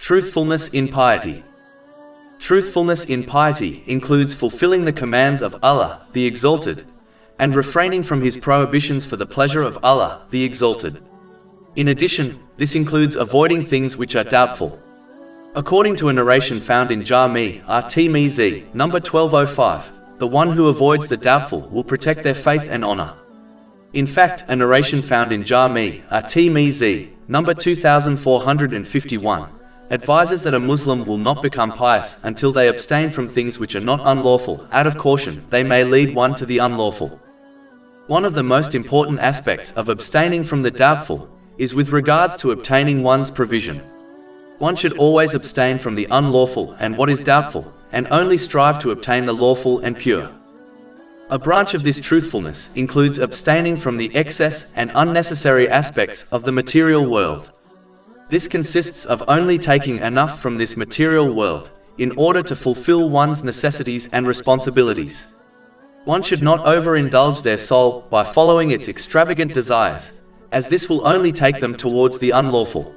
Truthfulness in piety. Truthfulness in piety includes fulfilling the commands of Allah, the Exalted, and refraining from His prohibitions for the pleasure of Allah, the Exalted. In addition, this includes avoiding things which are doubtful. According to a narration found in Jami' at-Tirmidhi, number 1205, the one who avoids the doubtful will protect their faith and honor. In fact, a narration found in Jami' at-Tirmidhi, number 2451, advises that a Muslim will not become pious until they abstain from things which are not unlawful. Out of caution, they may lead one to the unlawful. One of the most important aspects of abstaining from the doubtful is with regards to obtaining one's provision. One should always abstain from the unlawful and what is doubtful, and only strive to obtain the lawful and pure. A branch of this truthfulness includes abstaining from the excess and unnecessary aspects of the material world. This consists of only taking enough from this material world in order to fulfill one's necessities and responsibilities. One should not overindulge their soul by following its extravagant desires, as this will only take them towards the unlawful.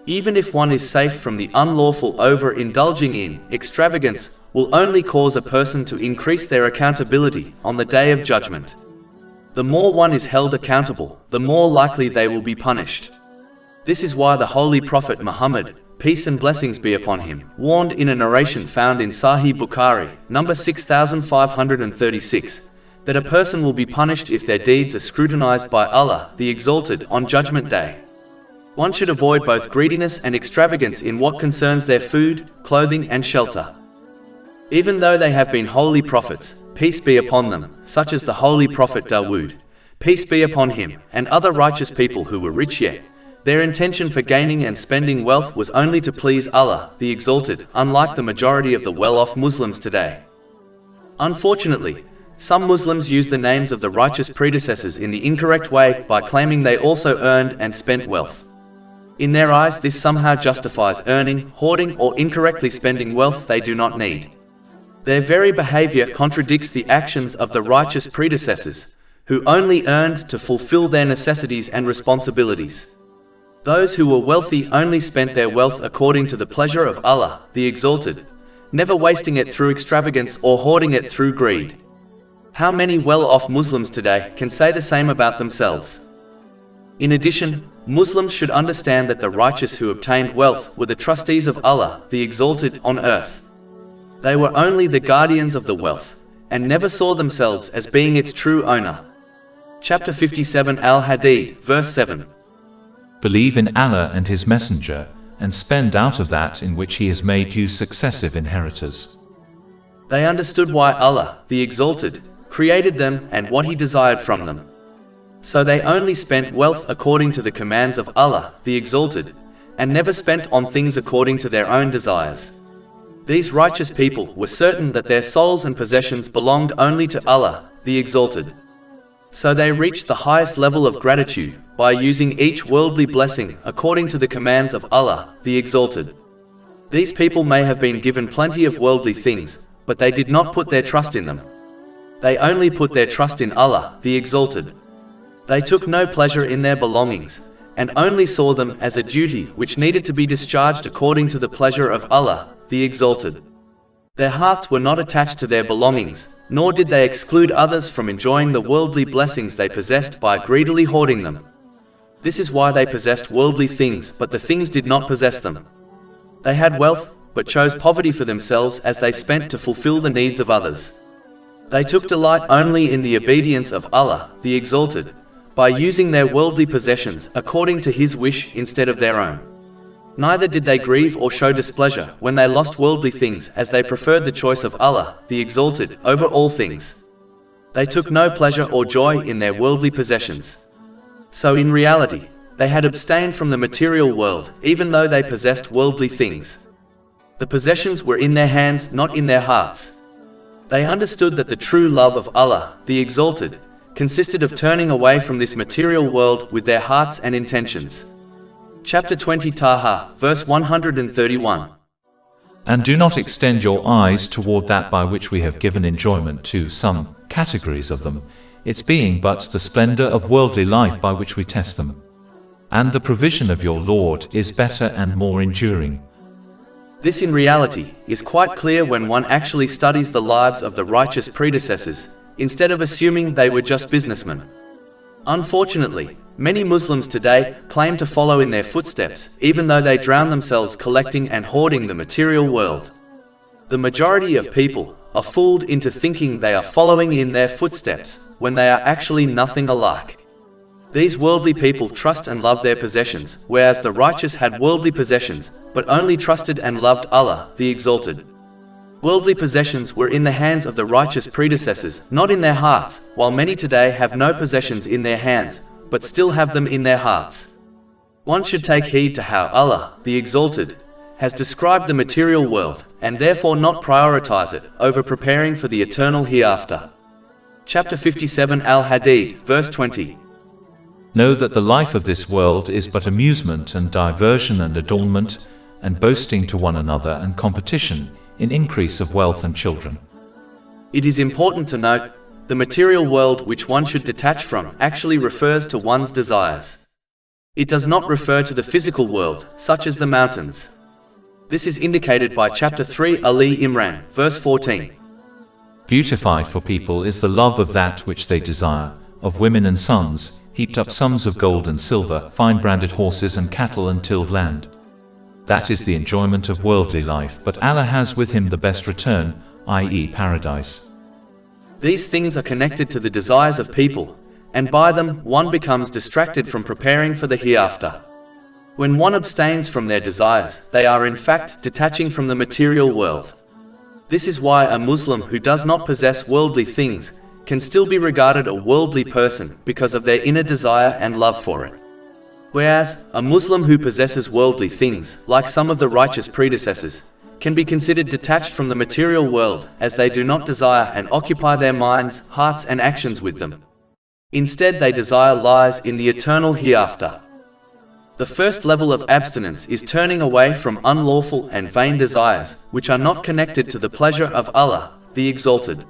Even if one is safe from the unlawful, overindulging in extravagance will only cause a person to increase their accountability on the Day of Judgment. The more one is held accountable, the more likely they will be punished. This is why the Holy Prophet Muhammad, peace and blessings be upon him, warned in a narration found in Sahih Bukhari, number 6536, that a person will be punished if their deeds are scrutinized by Allah, the Exalted, on Judgment Day. One should avoid both greediness and extravagance in what concerns their food, clothing, and shelter. Even though they have been holy prophets, peace be upon them, such as the Holy Prophet Dawood, peace be upon him, and other righteous people who were rich, yet their intention for gaining and spending wealth was only to please Allah, the Exalted, unlike the majority of the well-off Muslims today. Unfortunately, some Muslims use the names of the righteous predecessors in the incorrect way by claiming they also earned and spent wealth. In their eyes, this somehow justifies earning, hoarding, or incorrectly spending wealth they do not need. Their very behavior contradicts the actions of the righteous predecessors, who only earned to fulfill their necessities and responsibilities. Those who were wealthy only spent their wealth according to the pleasure of Allah, the Exalted, never wasting it through extravagance or hoarding it through greed. How many well-off Muslims today can say the same about themselves? In addition, Muslims should understand that the righteous who obtained wealth were the trustees of Allah, the Exalted, on earth. They were only the guardians of the wealth, and never saw themselves as being its true owner. Chapter 57 Al-Hadith, verse 7. Believe in Allah and His Messenger, and spend out of that in which He has made you successive inheritors. They understood why Allah, the Exalted, created them and what He desired from them. So they only spent wealth according to the commands of Allah, the Exalted, and never spent on things according to their own desires. These righteous people were certain that their souls and possessions belonged only to Allah, the Exalted. So they reached the highest level of gratitude by using each worldly blessing according to the commands of Allah, the Exalted. These people may have been given plenty of worldly things, but they did not put their trust in them. They only put their trust in Allah, the Exalted. They took no pleasure in their belongings, and only saw them as a duty which needed to be discharged according to the pleasure of Allah, the Exalted. Their hearts were not attached to their belongings, nor did they exclude others from enjoying the worldly blessings they possessed by greedily hoarding them. This is why they possessed worldly things, but the things did not possess them. They had wealth, but chose poverty for themselves as they spent to fulfill the needs of others. They took delight only in the obedience of Allah, the Exalted, by using their worldly possessions according to His wish instead of their own. Neither did they grieve or show displeasure when they lost worldly things, as they preferred the choice of Allah, the Exalted, over all things. They took no pleasure or joy in their worldly possessions. So in reality, they had abstained from the material world, even though they possessed worldly things. The possessions were in their hands, not in their hearts. They understood that the true love of Allah, the Exalted, consisted of turning away from this material world with their hearts and intentions. Chapter 20 Taha, verse 131. And do not extend your eyes toward that by which we have given enjoyment to some categories of them, its being but the splendor of worldly life by which we test them. And the provision of your Lord is better and more enduring. This in reality is quite clear when one actually studies the lives of the righteous predecessors, instead of assuming they were just businessmen. Unfortunately, many Muslims today claim to follow in their footsteps, even though they drown themselves collecting and hoarding the material world. The majority of people are fooled into thinking they are following in their footsteps, when they are actually nothing alike. These worldly people trust and love their possessions, whereas the righteous had worldly possessions, but only trusted and loved Allah, the Exalted. Worldly possessions were in the hands of the righteous predecessors, not in their hearts, while many today have no possessions in their hands, but still have them in their hearts. One should take heed to how Allah, the Exalted, has described the material world, and therefore not prioritize it over preparing for the eternal hereafter. Chapter 57 Al-Hadid, verse 20. Know that the life of this world is but amusement and diversion and adornment, and boasting to one another and competition, in increase of wealth and children. It is important to note, the material world which one should detach from actually refers to one's desires. It does not refer to the physical world, such as the mountains. This is indicated by chapter 3 Ali Imran, verse 14. Beautified for people is the love of that which they desire, of women and sons, heaped up sums of gold and silver, fine branded horses and cattle and tilled land. That is the enjoyment of worldly life, but Allah has with him the best return, i.e. paradise. These things are connected to the desires of people, and by them one becomes distracted from preparing for the hereafter. When one abstains from their desires, they are in fact detaching from the material world. This is why a Muslim who does not possess worldly things can still be regarded a worldly person because of their inner desire and love for it. Whereas, a Muslim who possesses worldly things, like some of the righteous predecessors, can be considered detached from the material world as they do not desire and occupy their minds, hearts and actions with them. Instead they desire lies in the eternal hereafter. The first level of abstinence is turning away from unlawful and vain desires, which are not connected to the pleasure of Allah, the Exalted.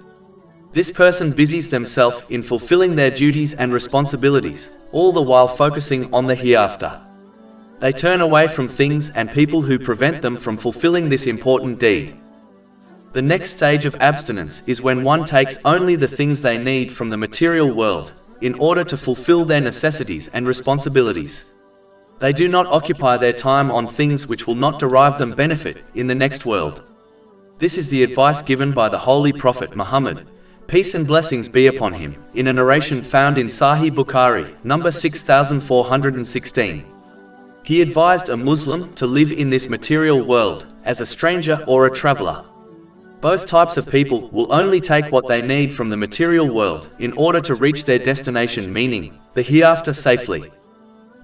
This person busies themselves in fulfilling their duties and responsibilities, all the while focusing on the hereafter. They turn away from things and people who prevent them from fulfilling this important deed. The next stage of abstinence is when one takes only the things they need from the material world, in order to fulfill their necessities and responsibilities. They do not occupy their time on things which will not derive them benefit in the next world. This is the advice given by the Holy Prophet Muhammad, peace and blessings be upon him, in a narration found in Sahih Bukhari, number 6416. He advised a Muslim to live in this material world as a stranger or a traveler. Both types of people will only take what they need from the material world in order to reach their destination, meaning the hereafter, safely.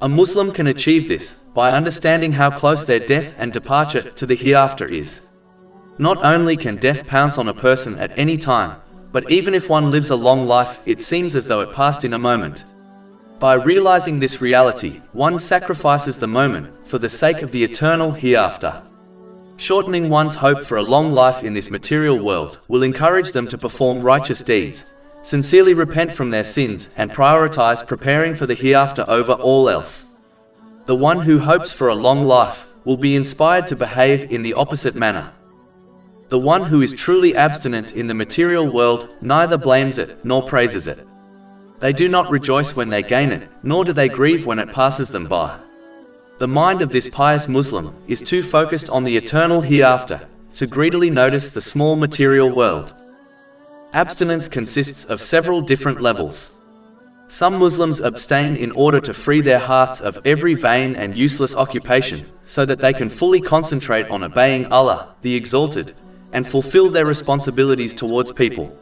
A Muslim can achieve this by understanding how close their death and departure to the hereafter is. Not only can death pounce on a person at any time, but even if one lives a long life, it seems as though it passed in a moment. By realizing this reality, one sacrifices the moment for the sake of the eternal hereafter. Shortening one's hope for a long life in this material world will encourage them to perform righteous deeds, sincerely repent from their sins, and prioritize preparing for the hereafter over all else. The one who hopes for a long life will be inspired to behave in the opposite manner. The one who is truly abstinent in the material world neither blames it nor praises it. They do not rejoice when they gain it, nor do they grieve when it passes them by. The mind of this pious Muslim is too focused on the eternal hereafter to greedily notice the small material world. Abstinence consists of several different levels. Some Muslims abstain in order to free their hearts of every vain and useless occupation, so that they can fully concentrate on obeying Allah, the Exalted, and fulfill their responsibilities towards people.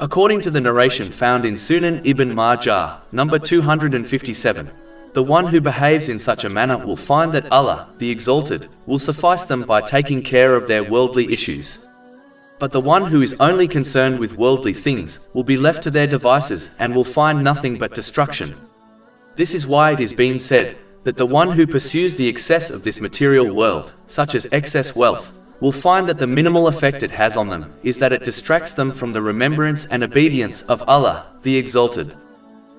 According to the narration found in Sunan Ibn Majah, number 257, the one who behaves in such a manner will find that Allah, the Exalted, will suffice them by taking care of their worldly issues. But the one who is only concerned with worldly things will be left to their devices and will find nothing but destruction. This is why it is being said that the one who pursues the excess of this material world, such as excess wealth, will find that the minimal effect it has on them is that it distracts them from the remembrance and obedience of Allah, the Exalted.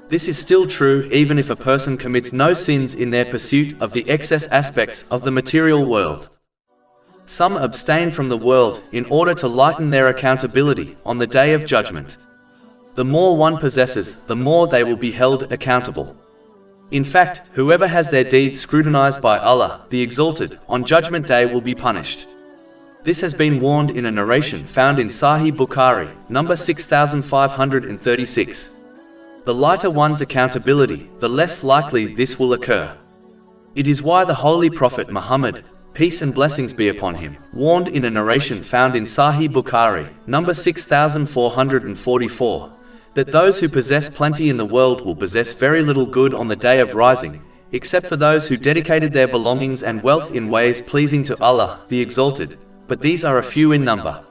This is still true even if a person commits no sins in their pursuit of the excess aspects of the material world. Some abstain from the world in order to lighten their accountability on the day of judgment. The more one possesses, the more they will be held accountable. In fact, whoever has their deeds scrutinized by Allah, the Exalted, on Judgment Day will be punished. This has been warned in a narration found in Sahih Bukhari, number 6536. The lighter one's accountability, the less likely this will occur. It is why the Holy Prophet Muhammad, peace and blessings be upon him, warned in a narration found in Sahih Bukhari, number 6444, that those who possess plenty in the world will possess very little good on the day of rising, except for those who dedicated their belongings and wealth in ways pleasing to Allah, the Exalted, but these are a few in number.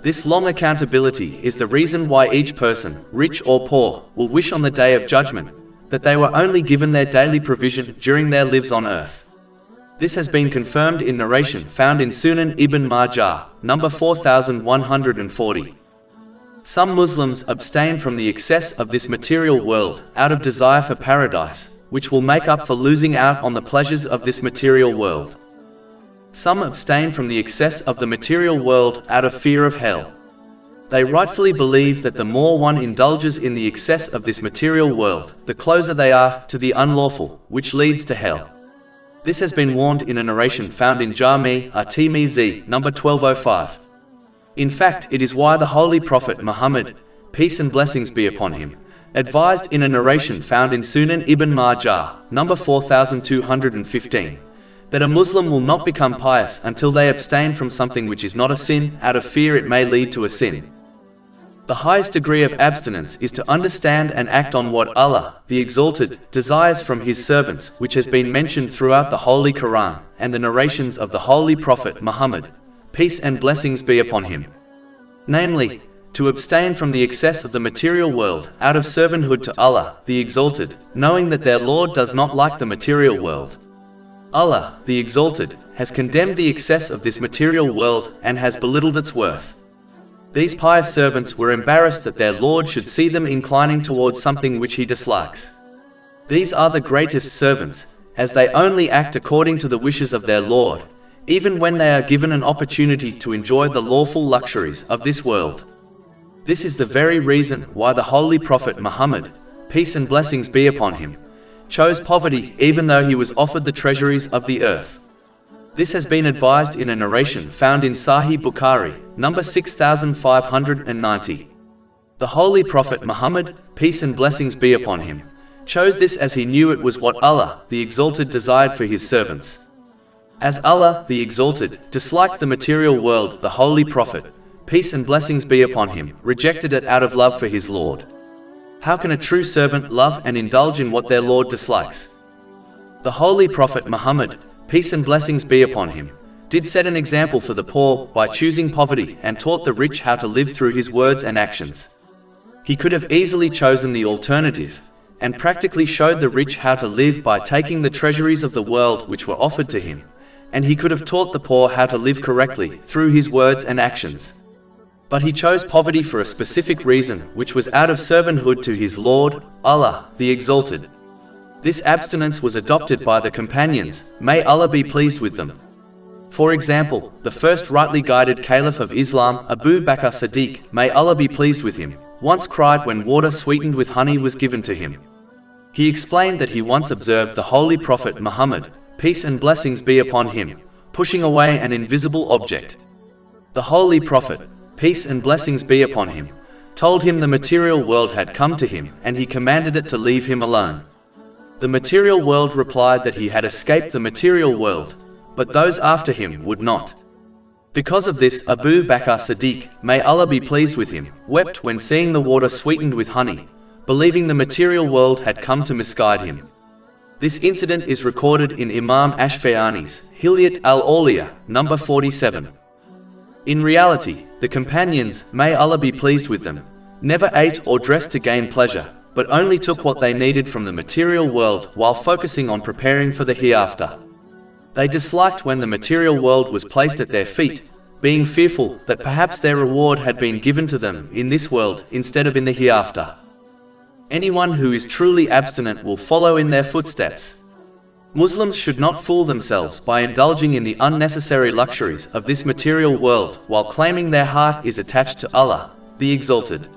This long accountability is the reason why each person, rich or poor, will wish on the day of judgment that they were only given their daily provision during their lives on earth. This has been confirmed in narration found in Sunan Ibn Majah, number 4140. Some Muslims abstain from the excess of this material world out of desire for paradise, which will make up for losing out on the pleasures of this material world. Some abstain from the excess of the material world out of fear of hell. They rightfully believe that the more one indulges in the excess of this material world, the closer they are to the unlawful, which leads to hell. This has been warned in a narration found in Jami' at-Tirmidhi, number 1205. In fact, it is why the Holy Prophet Muhammad, peace and blessings be upon him, advised in a narration found in Sunan Ibn Majah, number 4215, that a Muslim will not become pious until they abstain from something which is not a sin, out of fear it may lead to a sin. The highest degree of abstinence is to understand and act on what Allah, the Exalted, desires from His servants, which has been mentioned throughout the Holy Quran and the narrations of the Holy Prophet Muhammad, peace and blessings be upon him. Namely, to abstain from the excess of the material world out of servanthood to Allah, the Exalted, knowing that their Lord does not like the material world. Allah, the Exalted, has condemned the excess of this material world and has belittled its worth. These pious servants were embarrassed that their Lord should see them inclining towards something which He dislikes. These are the greatest servants, as they only act according to the wishes of their Lord, even when they are given an opportunity to enjoy the lawful luxuries of this world. This is the very reason why the Holy Prophet Muhammad, peace and blessings be upon him, chose poverty even though he was offered the treasuries of the earth. This has been advised in a narration found in Sahih Bukhari, number 6590. The Holy Prophet Muhammad, peace and blessings be upon him, chose this as he knew it was what Allah, the Exalted, desired for His servants. As Allah, the Exalted, disliked the material world, the Holy Prophet, peace and blessings be upon him, rejected it out of love for his Lord. How can a true servant love and indulge in what their Lord dislikes? The Holy Prophet Muhammad, peace and blessings be upon him, did set an example for the poor by choosing poverty and taught the rich how to live through his words and actions. He could have easily chosen the alternative, and practically showed the rich how to live by taking the treasuries of the world which were offered to him, and he could have taught the poor how to live correctly through his words and actions. But he chose poverty for a specific reason, which was out of servanthood to his Lord, Allah, the Exalted. This abstinence was adopted by the companions, may Allah be pleased with them. For example, the first rightly guided Caliph of Islam, Abu Bakr Siddiq, may Allah be pleased with him, once cried when water sweetened with honey was given to him. He explained that he once observed the Holy Prophet Muhammad, peace and blessings be upon him, pushing away an invisible object. The Holy Prophet, peace and blessings be upon him, told him the material world had come to him and he commanded it to leave him alone. The material world replied that he had escaped the material world, but those after him would not. Because of this, Abu Bakr Siddiq, may Allah be pleased with him, wept when seeing the water sweetened with honey, believing the material world had come to misguide him. This incident is recorded in Imam Ashfa'ani's Hilyat al-Awliya, number 47. In reality, the companions, may Allah be pleased with them, never ate or dressed to gain pleasure, but only took what they needed from the material world while focusing on preparing for the hereafter. They disliked when the material world was placed at their feet, being fearful that perhaps their reward had been given to them in this world instead of in the hereafter. Anyone who is truly abstinent will follow in their footsteps. Muslims should not fool themselves by indulging in the unnecessary luxuries of this material world while claiming their heart is attached to Allah, the Exalted.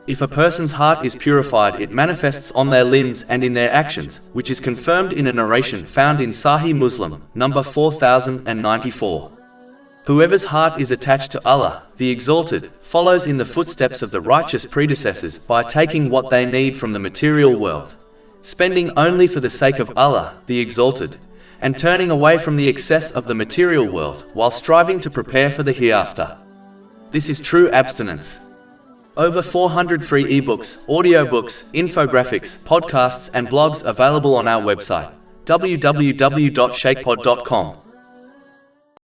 If a person's heart is purified, it manifests on their limbs and in their actions, which is confirmed in a narration found in Sahih Muslim, number 4094. Whoever's heart is attached to Allah, the Exalted, follows in the footsteps of the righteous predecessors by taking what they need from the material world, spending only for the sake of Allah, the Exalted, and turning away from the excess of the material world while striving to prepare for the hereafter. This is true abstinence. Over 400 free ebooks, audiobooks, infographics, podcasts and blogs available on our website, www.shakepod.com.